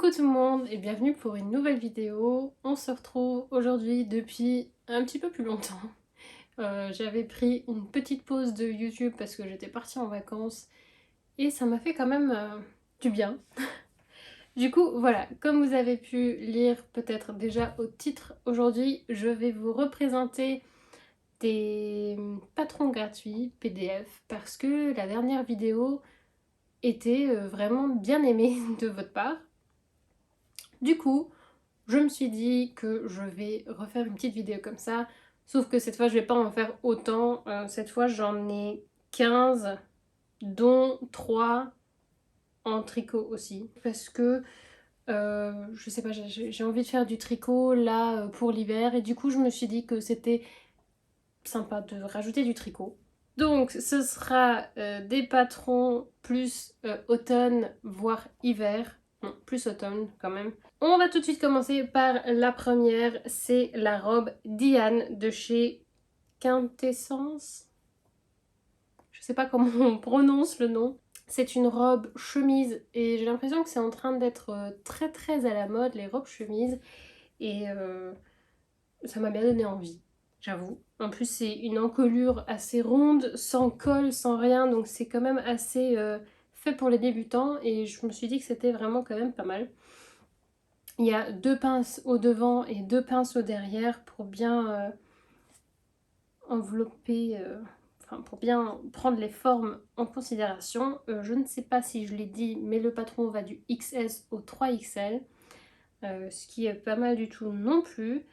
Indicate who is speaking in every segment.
Speaker 1: Coucou tout le monde et bienvenue pour une nouvelle vidéo. On se retrouve aujourd'hui depuis un petit peu plus longtemps. J'avais pris une petite pause de YouTube parce que j'étais partie en vacances et ça m'a fait quand même du bien. Du coup, voilà, comme vous avez pu lire peut-être déjà au titre, aujourd'hui je vais vous représenter des patrons gratuits PDF parce que la dernière vidéo était vraiment bien aimée de votre part. Du coup, je me suis dit que je vais refaire une petite vidéo comme ça, sauf que cette fois je vais pas en faire autant. Cette fois j'en ai 15, dont 3 en tricot aussi. Parce que, je sais pas, j'ai envie de faire du tricot là pour l'hiver et du coup je me suis dit que c'était sympa de rajouter du tricot. Donc ce sera des patrons plus automne, voire hiver. Non, plus automne quand même. On va tout de suite commencer par la première, c'est la robe Diane de chez Quintessence. Je sais pas comment on prononce le nom. C'est une robe chemise et j'ai l'impression que c'est en train d'être très très à la mode, les robes chemises. Et ça m'a bien donné envie, j'avoue. En plus, c'est une encolure assez ronde, sans col, sans rien, donc c'est quand même assez fait pour les débutants. Et je me suis dit que c'était vraiment quand même pas mal. Il y a 2 pinces au devant et 2 pinces au derrière pour bien envelopper, enfin pour bien prendre les formes en considération. Je ne sais pas si je l'ai dit, mais le patron va du XS au 3XL, ce qui est pas mal du tout non plus.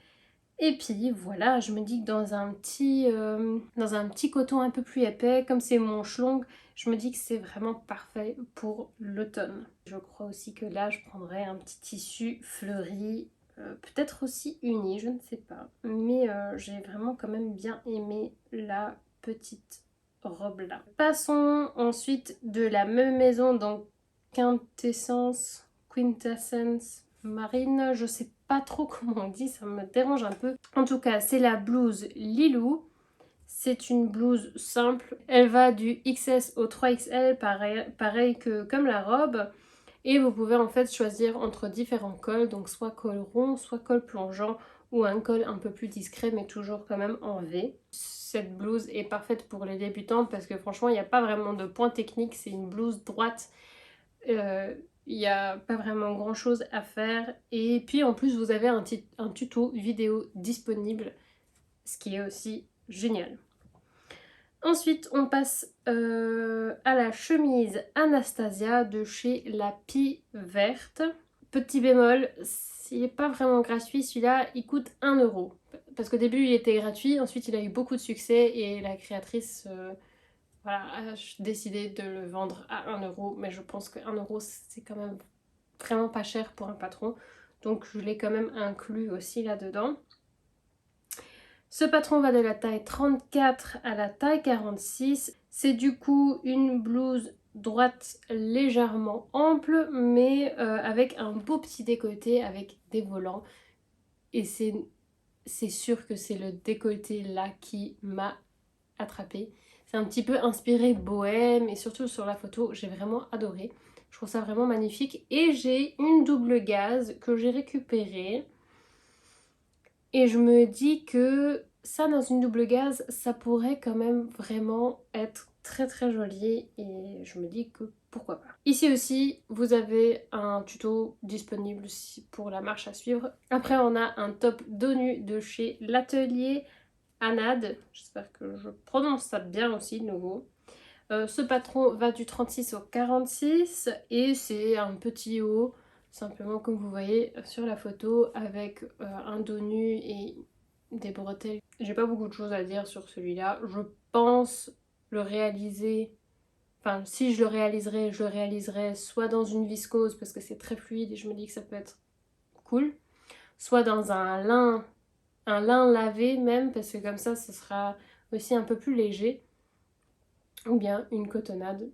Speaker 1: Et puis voilà, je me dis que dans un petit coton un peu plus épais, comme c'est manche longue, je me dis que c'est vraiment parfait pour l'automne. Je crois aussi que là, je prendrais un petit tissu fleuri, peut-être aussi uni, je ne sais pas. Mais j'ai vraiment quand même bien aimé la petite robe là. Passons ensuite de la même maison, donc Quintessence Marine, je sais pas trop comment on dit, ça me dérange un peu. En tout cas, c'est la blouse Lilou. C'est une blouse simple. Elle va du XS au 3XL, pareil que comme la robe. Et vous pouvez en fait choisir entre différents cols, donc soit col rond, soit col plongeant, ou un col un peu plus discret, mais toujours quand même en V. Cette blouse est parfaite pour les débutantes parce que franchement, il n'y a pas vraiment de point technique. C'est une blouse droite. Il n'y a pas vraiment grand chose à faire. Et puis en plus, vous avez un tuto vidéo disponible, ce qui est aussi génial. Ensuite, on passe à la chemise Anastasia de chez La Pie Verte. Petit bémol, il n'est pas vraiment gratuit, celui-là, il coûte 1€. Parce qu'au début, il était gratuit, ensuite il a eu beaucoup de succès et la créatrice voilà, a décidé de le vendre à 1€. Mais je pense que 1€, c'est quand même vraiment pas cher pour un patron. Donc je l'ai quand même inclus aussi là-dedans. Ce patron va de la taille 34 à la taille 46. C'est du coup une blouse droite légèrement ample, mais avec un beau petit décolleté avec des volants. Et c'est sûr que c'est le décolleté là qui m'a attrapée. C'est un petit peu inspiré bohème et surtout sur la photo, j'ai vraiment adoré. Je trouve ça vraiment magnifique. Et j'ai une double gaze que j'ai récupérée. Et je me dis que ça, dans une double gaze, ça pourrait quand même vraiment être très très joli. Et je me dis que pourquoi pas. Ici aussi, vous avez un tuto disponible pour la marche à suivre. Après, on a un top dos nu de chez l'atelier Anad. J'espère que je prononce ça bien aussi de nouveau. Ce patron va du 36 au 46 et c'est un petit haut, simplement comme vous voyez sur la photo, avec un dos nu et des bretelles. J'ai pas beaucoup de choses à dire sur celui-là. Je pense le réaliser, enfin si je le réaliserai soit dans une viscose parce que c'est très fluide et je me dis que ça peut être cool, soit dans un lin lavé même parce que comme ça ce sera aussi un peu plus léger, ou bien une cotonnade.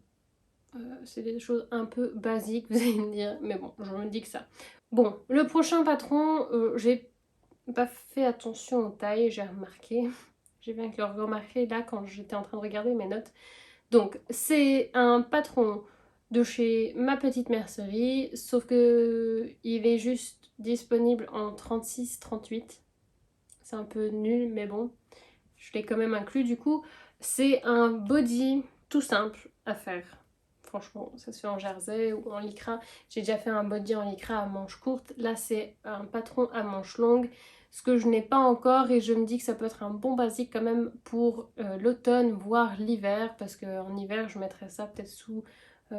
Speaker 1: C'est des choses un peu basiques, vous allez me dire, mais bon, je me dis que ça. Bon, le prochain patron, j'ai pas fait attention aux tailles, j'ai remarqué. J'ai bien que le remarqué là quand j'étais en train de regarder mes notes. Donc, c'est un patron de chez Ma Petite Mercerie, sauf que il est juste disponible en 36-38. C'est un peu nul, mais bon, je l'ai quand même inclus du coup. C'est un body tout simple à faire. Franchement, ça se fait en jersey ou en lycra. J'ai déjà fait un body en lycra à manches courtes. Là, c'est un patron à manches longues. Ce que je n'ai pas encore et je me dis que ça peut être un bon basique quand même pour l'automne, voire l'hiver. Parce qu'en hiver, je mettrais ça peut-être sous,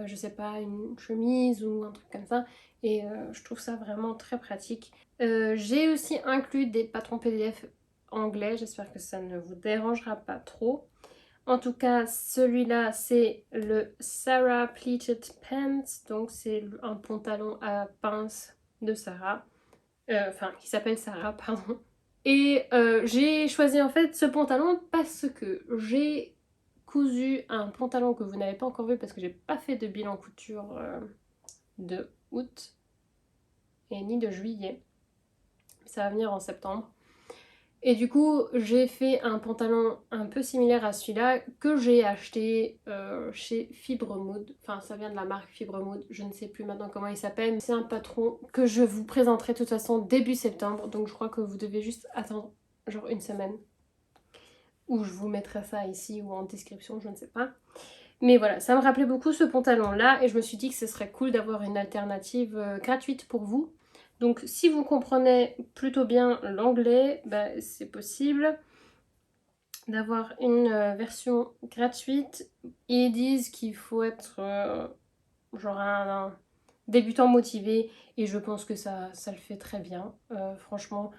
Speaker 1: je sais pas, une chemise ou un truc comme ça. Et je trouve ça vraiment très pratique. J'ai aussi inclus des patrons PDF anglais. J'espère que ça ne vous dérangera pas trop. En tout cas, celui-là, c'est le Sarah Pleated Pants. Donc, c'est un pantalon à pince de Sarah. Enfin, qui s'appelle Sarah, pardon. Et j'ai choisi en fait ce pantalon parce que j'ai cousu un pantalon que vous n'avez pas encore vu parce que j'ai pas fait de bilan couture de août et ni de juillet. Ça va venir en septembre. Et du coup, j'ai fait un pantalon un peu similaire à celui-là que j'ai acheté chez Fibre Mood. Enfin, ça vient de la marque Fibre Mood. Je ne sais plus maintenant comment il s'appelle. C'est un patron que je vous présenterai de toute façon début septembre. Donc je crois que vous devez juste attendre genre une semaine. Ou je vous mettrai ça ici ou en description, je ne sais pas. Mais voilà, ça me rappelait beaucoup ce pantalon-là et je me suis dit que ce serait cool d'avoir une alternative gratuite pour vous. Donc si vous comprenez plutôt bien l'anglais, bah, c'est possible d'avoir une version gratuite. Ils disent qu'il faut être genre un débutant motivé et je pense que ça le fait très bien. Franchement,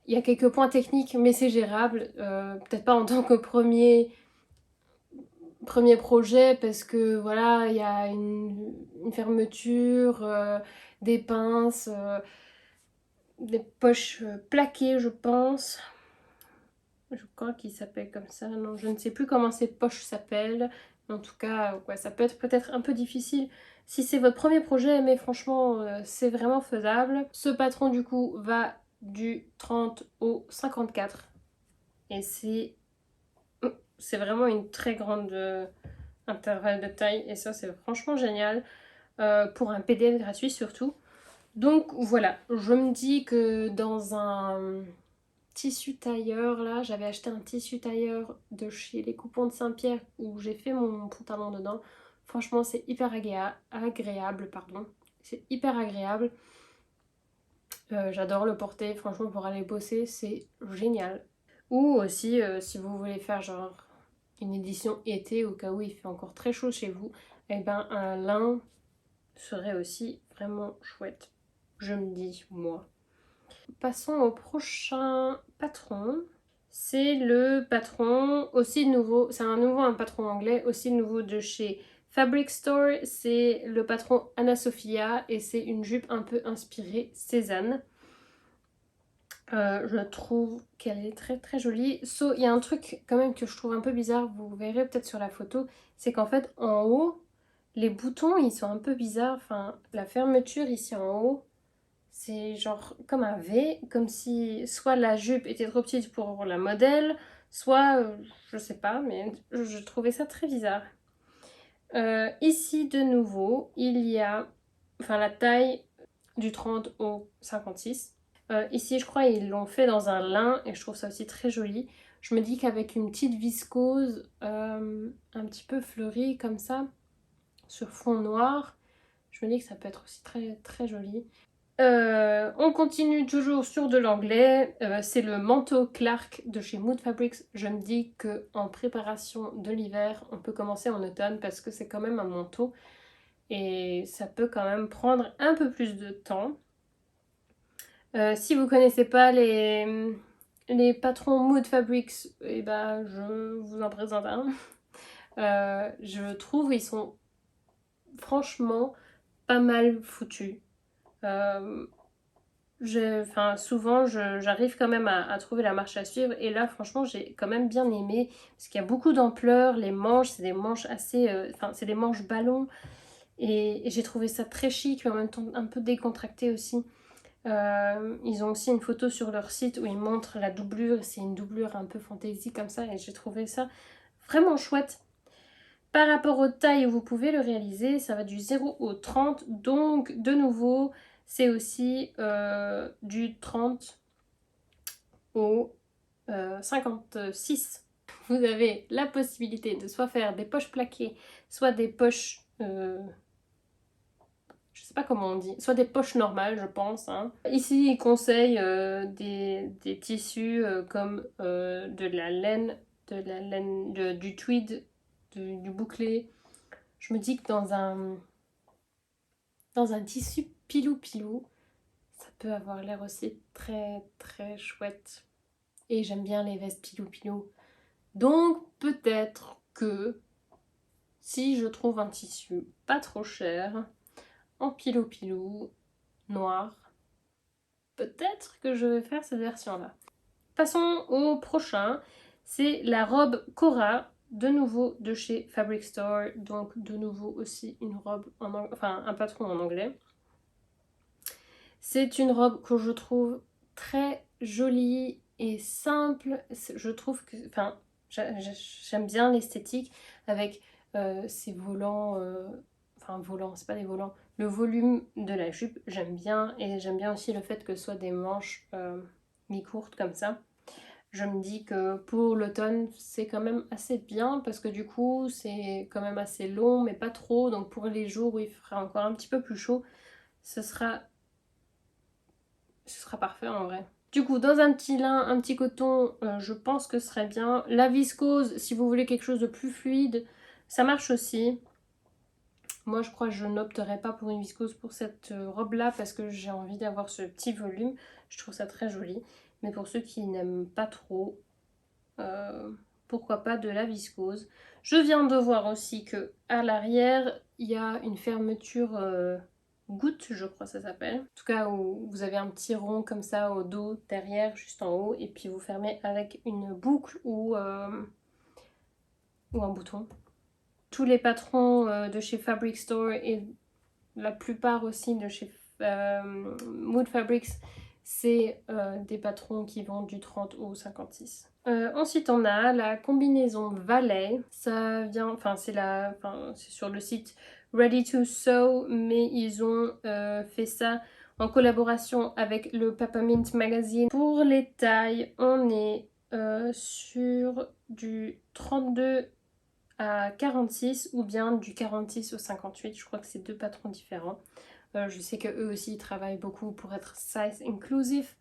Speaker 1: il y a quelques points techniques mais c'est gérable. Peut-être pas en tant que premier projet parce que voilà, il y a une fermeture, des pinces, des poches plaquées je pense. Je crois qu'il s'appelle comme ça. Non, je ne sais plus comment ces poches s'appellent. En tout cas, ouais, ça peut être peut-être un peu difficile si c'est votre premier projet, mais franchement, c'est vraiment faisable. Ce patron, du coup, va du 30 au 54. Et c'est vraiment une très grande intervalle de taille. Et ça, c'est franchement génial. Pour un PDF gratuit surtout. Donc voilà, je me dis que dans un tissu tailleur là, j'avais acheté un tissu tailleur de chez les Coupons de Saint-Pierre où j'ai fait mon pantalon dedans. Franchement, c'est hyper agréable, pardon. C'est hyper agréable. J'adore le porter, franchement, pour aller bosser, c'est génial. Ou aussi, si vous voulez faire genre une édition été au cas où il fait encore très chaud chez vous, et ben un lin serait aussi vraiment chouette. Je me dis, moi. Passons au prochain patron. C'est le patron aussi nouveau, c'est un patron anglais, aussi nouveau de chez Fabric Store. C'est le patron Anna Sophia et c'est une jupe un peu inspirée Cézanne. Je trouve qu'elle est très très jolie. Il y a un truc quand même que je trouve un peu bizarre, vous verrez peut-être sur la photo, c'est qu'en fait en haut, les boutons ils sont un peu bizarres. Enfin, la fermeture ici en haut, c'est genre comme un V, comme si soit la jupe était trop petite pour la modèle, soit je sais pas, mais je trouvais ça très bizarre. Ici de nouveau, il y a enfin la taille du 30 au 56. Ici, je crois ils l'ont fait dans un lin et je trouve ça aussi très joli. Je me dis qu'avec une petite viscose un petit peu fleurie comme ça, sur fond noir, je me dis que ça peut être aussi très très joli. On continue toujours sur de l'anglais. C'est le manteau Clark de chez Mood Fabrics. Je me dis qu'en préparation de l'hiver, on peut commencer en automne parce que c'est quand même un manteau et ça peut quand même prendre un peu plus de temps. Si vous connaissez pas les patrons Mood Fabrics, eh ben, je vous en présente un. Je trouve ils sont franchement pas mal foutus. Souvent j'arrive quand même à trouver la marche à suivre et là franchement j'ai quand même bien aimé parce qu'il y a beaucoup d'ampleur, les manches c'est des manches assez, c'est des manches ballons et j'ai trouvé ça très chic mais en même temps un peu décontracté aussi. Ils ont aussi une photo sur leur site où ils montrent la doublure, c'est une doublure un peu fantaisie comme ça et j'ai trouvé ça vraiment chouette. Par rapport aux tailles où vous pouvez le réaliser, ça va du 0 au 30. Donc de nouveau, c'est aussi du 30 au 56. Vous avez la possibilité de soit faire des poches plaquées, soit des poches... je sais pas comment on dit, soit des poches normales, je pense. Hein. Ici, ils conseillent des tissus comme du tweed, du bouclé. Je me dis que dans un tissu pilou-pilou, ça peut avoir l'air aussi très très chouette. Et j'aime bien les vestes pilou-pilou. Donc peut-être que si je trouve un tissu pas trop cher, en pilou-pilou, noir, peut-être que je vais faire cette version-là. Passons au prochain. C'est la robe Cora, de nouveau de chez Fabric Store. Donc de nouveau aussi une robe, enfin un patron en anglais. C'est une robe que je trouve très jolie et simple. Je trouve que, enfin, j'aime bien l'esthétique avec ces volants, enfin volants, c'est pas des volants, le volume de la jupe, j'aime bien. Et j'aime bien aussi le fait que ce soit des manches mi-courtes comme ça. Je me dis que pour l'automne, c'est quand même assez bien parce que du coup, c'est quand même assez long, mais pas trop. Donc pour les jours où il fera encore un petit peu plus chaud, ce sera parfait en vrai. Du coup, dans un petit lin, un petit coton, je pense que ce serait bien. La viscose, si vous voulez quelque chose de plus fluide, ça marche aussi. Moi, je crois que je n'opterai pas pour une viscose pour cette robe-là parce que j'ai envie d'avoir ce petit volume. Je trouve ça très joli. Mais pour ceux qui n'aiment pas trop, pourquoi pas de la viscose. Je viens de voir aussi que à l'arrière, il y a une fermeture goutte, je crois que ça s'appelle. En tout cas, où vous avez un petit rond comme ça au dos, derrière, juste en haut, et puis vous fermez avec une boucle ou un bouton. Tous les patrons de chez Fabric Store et la plupart aussi de chez Mood Fabrics, c'est des patrons qui vont du 30 au 56. Ensuite, on a la combinaison Valet. Ça vient, c'est sur le site Ready to Sew, mais ils ont fait ça en collaboration avec le Peppermint Magazine. Pour les tailles, on est sur du 32 à 46 ou bien du 46 au 58. Je crois que c'est deux patrons différents. Je sais qu'eux aussi ils travaillent beaucoup pour être size inclusive.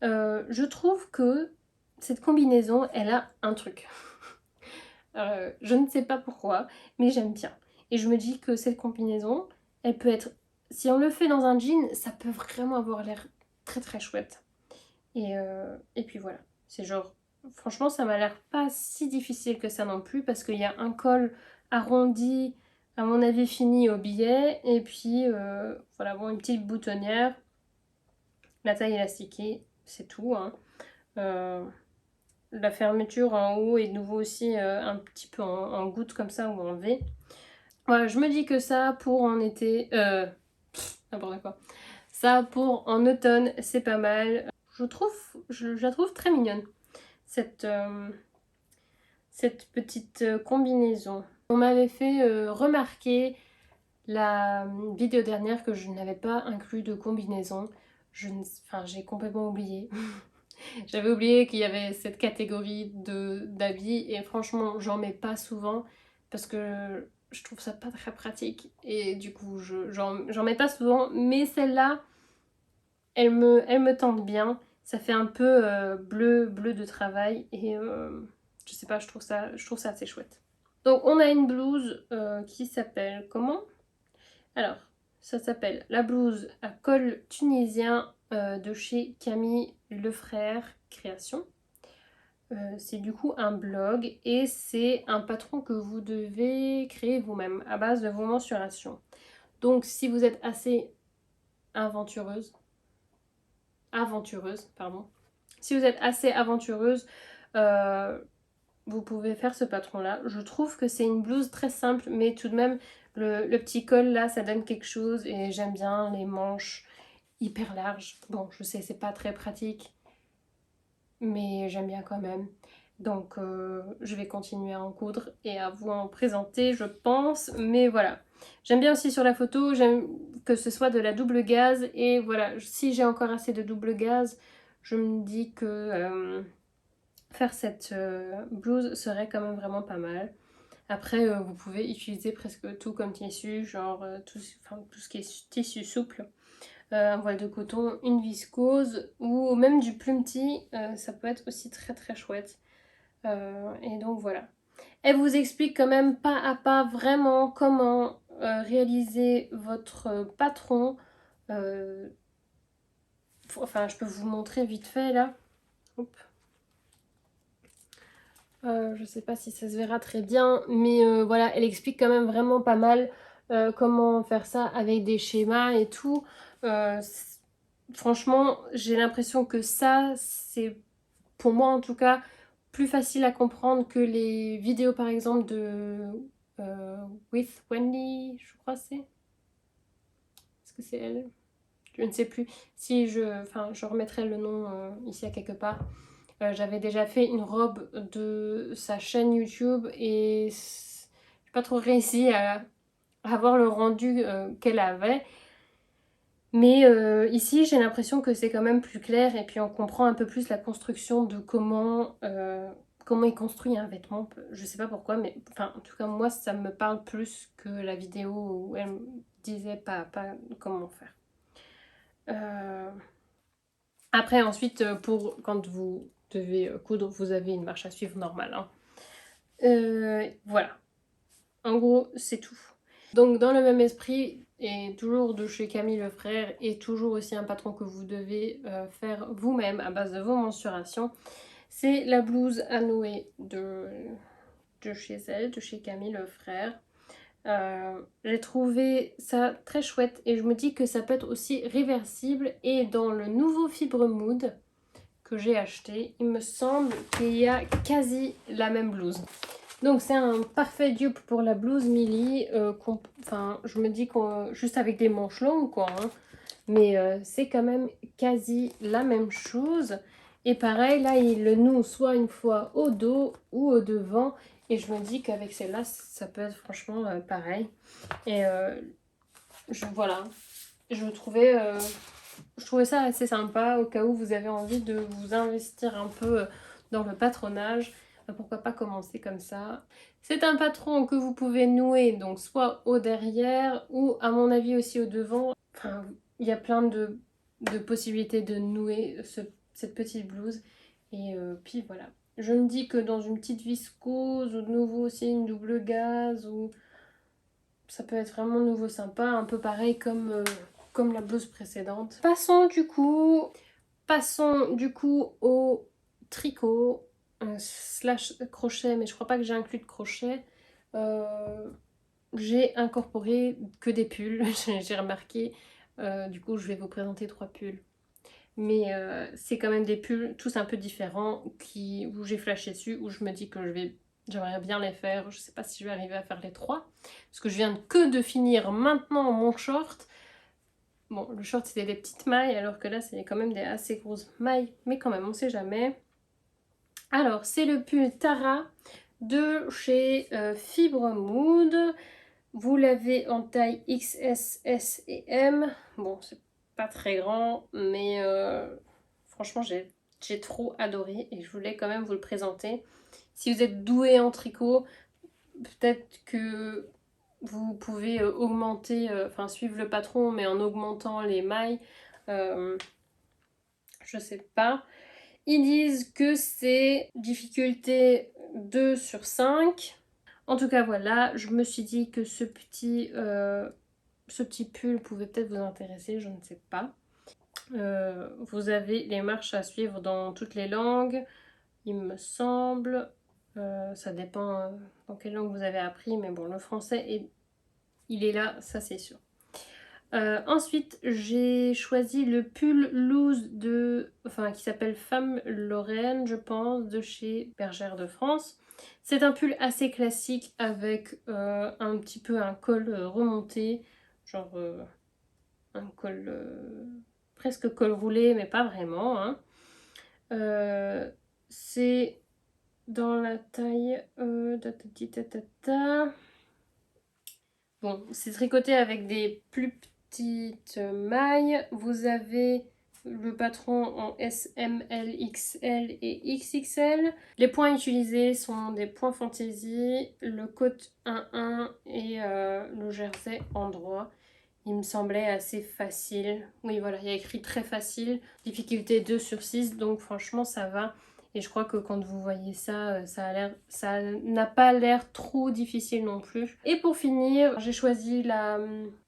Speaker 1: Je trouve que cette combinaison, elle a un truc. Je ne sais pas pourquoi, mais j'aime bien. Et je me dis que cette combinaison, elle peut être... Si on le fait dans un jean, ça peut vraiment avoir l'air très très chouette. Et puis voilà, c'est genre... Franchement, ça m'a l'air pas si difficile que ça non plus, parce qu'il y a un col arrondi, à mon avis fini au billet, et puis voilà, bon, une petite boutonnière, la taille élastiquée, c'est tout. Hein. La fermeture en haut est de nouveau aussi un petit peu en goutte comme ça ou en V. Voilà, je me dis que ça pour en été... n'importe quoi. Ça pour en automne, c'est pas mal. Je la trouve très mignonne, cette petite combinaison. On m'avait fait remarquer la vidéo dernière que je n'avais pas inclus de combinaison. J'ai complètement oublié. J'avais oublié qu'il y avait cette catégorie d'habits et franchement j'en mets pas souvent parce que je trouve ça pas très pratique et du coup j'en mets pas souvent, mais celle-là elle me tente bien. Ça fait un peu bleu de travail et je sais pas, je trouve ça assez chouette. Donc on a une blouse qui s'appelle comment? Alors, ça s'appelle la blouse à col tunisien de chez Camille Lefrère Création. C'est du coup un blog et c'est un patron que vous devez créer vous-même à base de vos mensurations. Donc si vous êtes assez aventureuse, pardon. Si vous êtes assez aventureuse, vous pouvez faire ce patron-là. Je trouve que c'est une blouse très simple, mais tout de même, le petit col là, ça donne quelque chose et j'aime bien les manches hyper larges. Bon, je sais, c'est pas très pratique, mais j'aime bien quand même. Donc je vais continuer à en coudre et à vous en présenter, je pense. Mais voilà. J'aime bien aussi sur la photo, j'aime que ce soit de la double gaze. Et voilà, si j'ai encore assez de double gaze, je me dis que faire cette blouse serait quand même vraiment pas mal. Après, vous pouvez utiliser presque tout comme tissu, genre tout ce qui est tissu souple. Un voile de coton, une viscose ou même du plumetis, ça peut être aussi très très chouette. Et donc voilà. Elle vous explique quand même pas à pas vraiment comment réaliser votre patron. Euh, enfin, je peux vous montrer vite fait là. Hop. Je sais pas si ça se verra très bien, mais voilà, elle explique quand même vraiment pas mal comment faire ça avec des schémas et tout. Franchement, j'ai l'impression que ça, c'est pour moi en tout cas plus facile à comprendre que les vidéos par exemple de euh, With Wendy, je crois c'est. Est-ce que c'est elle? Je ne sais plus. Si je, enfin, je remettrai le nom ici à quelque part. J'avais déjà fait une robe de sa chaîne YouTube et j'ai pas trop réussi à avoir le rendu qu'elle avait. Mais ici, j'ai l'impression que c'est quand même plus clair et puis on comprend un peu plus la construction de comment il construit un vêtement. Je sais pas pourquoi, mais enfin, en tout cas, moi, ça me parle plus que la vidéo où elle me disait pas à pas comment faire. Euh, Après, ensuite, pour quand vous devez coudre, vous avez une marche à suivre normale, hein. Voilà. En gros, c'est tout. Donc dans le même esprit, et toujours de chez Camille le frère, et toujours aussi un patron que vous devez faire vous-même à base de vos mensurations, c'est la blouse à nouer de chez elle, de chez Camille le frère. J'ai trouvé ça très chouette et je me dis que ça peut être aussi réversible et dans le nouveau Fibre Mood que j'ai acheté, il me semble qu'il y a quasi la même blouse. Donc c'est un parfait dupe pour la blouse Milly. Enfin, je me dis qu'on juste avec des manches longues quoi, hein. Mais c'est quand même quasi la même chose. Et pareil, là il le noue soit une fois au dos ou au devant. Et je me dis qu'avec celle-là, ça peut être franchement pareil. Et voilà, je trouvais ça assez sympa au cas où vous avez envie de vous investir un peu dans le patronage. Pourquoi pas commencer comme ça. C'est un patron que vous pouvez nouer donc soit au derrière ou à mon avis aussi au devant. Enfin, il y a plein de possibilités de nouer cette petite blouse. Et puis voilà. Je me dis que dans une petite viscose ou de nouveau aussi une double gaze ou ça peut être vraiment nouveau sympa, un peu pareil comme la blouse précédente. Passons du coup au tricot slash crochet, mais je crois pas que j'ai inclus de crochet. J'ai incorporé que des pulls, j'ai remarqué. Du coup, je vais vous présenter 3 pulls. Mais c'est quand même des pulls tous un peu différents où j'ai flashé dessus, où je me dis que j'aimerais bien les faire. Je sais pas si je vais arriver à faire les 3. Parce que je viens que de finir maintenant mon short. Bon, le short c'était des petites mailles, alors que là c'est quand même des assez grosses mailles. Mais quand même, on sait jamais. Alors, c'est le pull Tara de chez Fibre Mood. Vous l'avez en taille XS, S et M. Bon, c'est pas très grand, mais franchement, j'ai trop adoré et je voulais quand même vous le présenter. Si vous êtes doué en tricot, peut-être que vous pouvez augmenter, enfin suivre le patron, mais en augmentant les mailles. Euh, je sais pas. Ils disent que c'est difficulté 2 sur 5. En tout cas, voilà, je me suis dit que ce petit pull pouvait peut-être vous intéresser, je ne sais pas. Vous avez les marches à suivre dans toutes les langues, il me semble. Ça dépend dans quelle langue vous avez appris, mais bon, le français, il est là, ça c'est sûr. Ensuite, j'ai choisi le pull loose qui s'appelle Femme Lorraine, je pense, de chez Bergère de France. C'est un pull assez classique avec un petit peu un col remonté, genre un col presque col roulé, mais pas vraiment, hein. C'est dans la taille Bon, c'est tricoté avec des plus petites mailles. Vous avez le patron en S, M, L, XL et XXL. Les points utilisés sont des points fantaisie, le côte 1-1 et le jersey en droit. Il me semblait assez facile. Oui, voilà, il y a écrit très facile. Difficulté 2/6, donc franchement, ça va. Et je crois que quand vous voyez ça, ça n'a pas l'air trop difficile non plus. Et pour finir, j'ai choisi la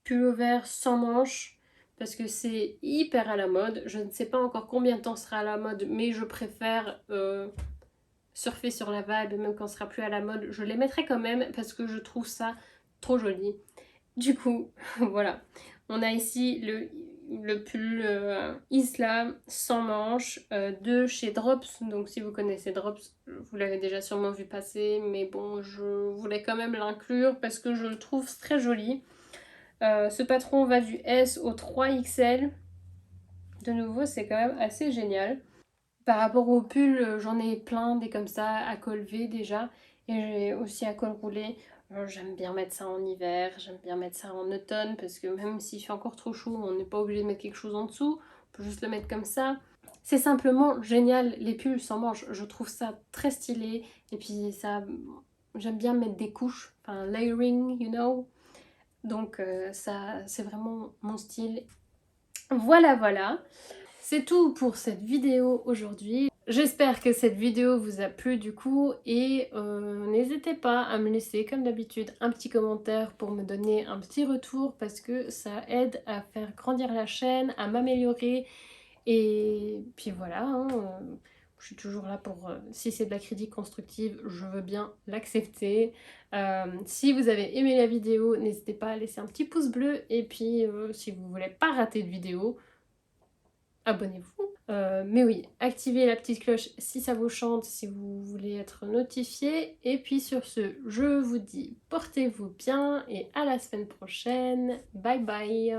Speaker 1: pullover sans manches parce que c'est hyper à la mode. Je ne sais pas encore combien de temps sera à la mode, mais je préfère surfer sur la vague, même quand ce sera plus à la mode. Je les mettrai quand même parce que je trouve ça trop joli. Du coup, voilà. On a ici le pull Isla sans manches de chez Drops. Donc si vous connaissez Drops, vous l'avez déjà sûrement vu passer. Mais bon, je voulais quand même l'inclure parce que je le trouve très joli. Ce patron va du S au 3XL. De nouveau, c'est quand même assez génial. Par rapport au pull, j'en ai plein des comme ça à col V déjà. Et j'ai aussi à col roulé. J'aime bien mettre ça en hiver, j'aime bien mettre ça en automne parce que même s'il fait encore trop chaud, on n'est pas obligé de mettre quelque chose en dessous. On peut juste le mettre comme ça. C'est simplement génial, les pulls sans manches. Je trouve ça très stylé. Et puis ça, j'aime bien mettre des couches, enfin layering, you know. Donc ça, c'est vraiment mon style. Voilà, voilà. C'est tout pour cette vidéo aujourd'hui. J'espère que cette vidéo vous a plu du coup et n'hésitez pas à me laisser comme d'habitude un petit commentaire pour me donner un petit retour parce que ça aide à faire grandir la chaîne, à m'améliorer et puis voilà, hein, je suis toujours là pour, si c'est de la critique constructive, je veux bien l'accepter. Si vous avez aimé la vidéo, n'hésitez pas à laisser un petit pouce bleu et puis si vous voulez pas rater de vidéo, abonnez-vous. Mais oui, activez la petite cloche si ça vous chante, si vous voulez être notifié. Et puis sur ce, je vous dis portez-vous bien et à la semaine prochaine. Bye bye.